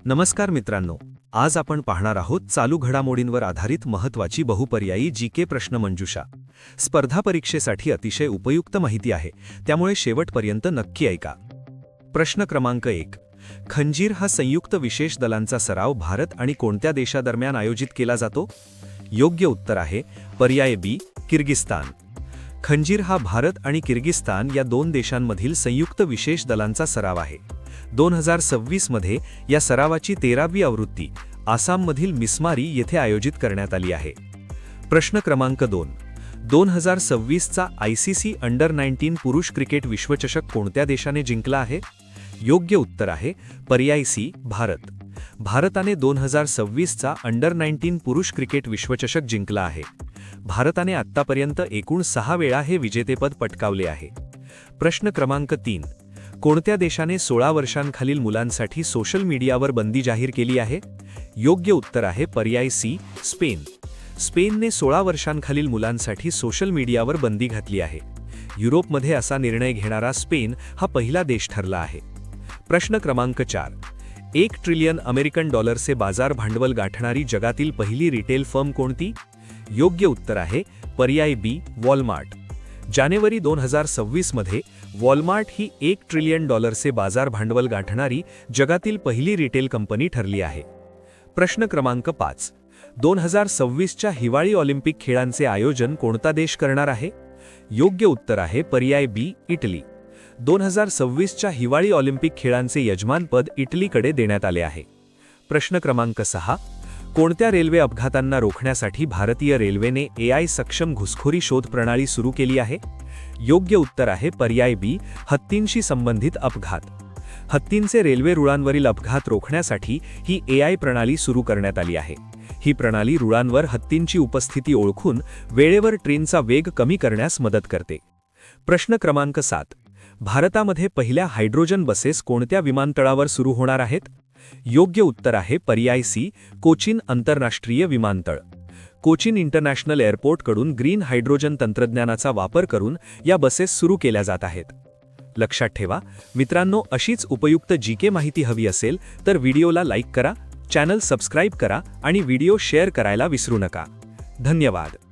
नमस्कार मित्रांनो, आज आपण पाहणार आहोत चालू घडामोडींवर आधारित महत्त्वाची बहुपर्यायी जीके प्रश्नमंजुषा. स्पर्धा परीक्षेसाठी अतिशय उपयुक्त माहिती आहे, त्यामुळे शेवटपर्यंत नक्की ऐका. प्रश्न क्रमांक 1. खंजीर हा संयुक्त विशेष दलांचा सराव भारत आणि कोणत्या देशादरम्यान आयोजित केला जातो? योग्य उत्तर आहे पर्याय बी, किर्गिस्तान. खंजीर हा भारत आणि किर्गिस्तान या दोन देशांमधील संयुक्त विशेष दलांचा सराव आहे. 2026 मध्ये या सरावाची 13वी आवृत्ती आसाममधील मिसमारी येथे आयोजित करण्यात आली आहे. प्रश्न क्रमांक 2. 2026चा ICC अंडर-19 पुरुष क्रिकेट विश्वचषक कोणत्या देशाने जिंकला आहे? योग्य उत्तर आहे पर्याय सी, भारत. भारताने 2026चा अंडर-19 पुरुष क्रिकेट विश्वचषक जिंकला आहे. भारताने आत्तापर्यंत एकूण 6 वेळा हे विजेतेपद पटकावले आहे. प्रश्न क्रमांक 3. कोणत्या देशाने 16 वर्षांखालील मुलांसाठी सोशल मीडियावर बंदी जाहीर केली आहे? योग्य उत्तर आहे पर्याय सी, स्पेन. स्पेनने 16 वर्षांखालील मुलांसाठी सोशल मीडियावर बंदी घातली आहे. युरोपमध्ये असा निर्णय घेणारा स्पेन हा पहिला देश ठरला आहे. प्रश्न क्रमांक 4. 1 ट्रिलियन अमेरिकन डॉलरचे बाजार भांडवल गाठणारी जगातील पहिली रिटेल फर्म कोणती? योग्य उत्तर आहे पर्याय बी, वॉलमार्ट. जानेवारी 2026 मध्ये वॉलमार्ट ही 1 ट्रिलियन डॉलरचे बाजार भांडवल गाठणारी जगातील पहिली रिटेल कंपनी ठरली आहे. प्रश्न क्रमांक 5. 2026च्या हिवाळी ऑलिम्पिक खेळांचे आयोजन कोणता देश करणार आहे? योग्य उत्तर आहे पर्याय बी, इटली. 2026च्या हिवाळी ऑलिम्पिक खेळांचे यजमानपद इटलीकडे देण्यात आले आहे. प्रश्न क्रमांक 6. कोणत्या रेल्वे अपघातांना रोखण्यासाठी भारतीय रेल्वेने AI सक्षम घुसखोरी शोध प्रणाली सुरू केली आहे? योग्य उत्तर आहे पर्याय बी, हत्तींशी संबंधित अपघात. हत्तींचे रेल्वे रुळांवरील अपघात रोखण्यासाठी ही AI प्रणाली सुरू करण्यात आली आहे. ही प्रणाली रुळांवर हत्तींची उपस्थिती ओळखून वेळेवर ट्रेनचा वेग कमी करण्यास मदत करते. प्रश्न क्रमांक 7. भारतामध्ये पहिल्या हायड्रोजन बसेस कोणत्या विमानतळावर सुरू होणार आहेत? योग्य उत्तर आहे पर्याय सी, कोचीन आंतरराष्ट्रीय विमानतळ. कोचीन इंटरनॅशनल एअरपोर्टकडून ग्रीन हायड्रोजन तंत्रज्ञानाचा वापर करून या बसेस सुरू केल्या जात आहेत. लक्षात ठेवा मित्रांनो, अशीच उपयुक्त जीके माहिती हवी असेल तर व्हिडिओला लाईक करा, चॅनल सबस्क्राईब करा आणि व्हिडिओ शेअर करायला विसरू नका. धन्यवाद.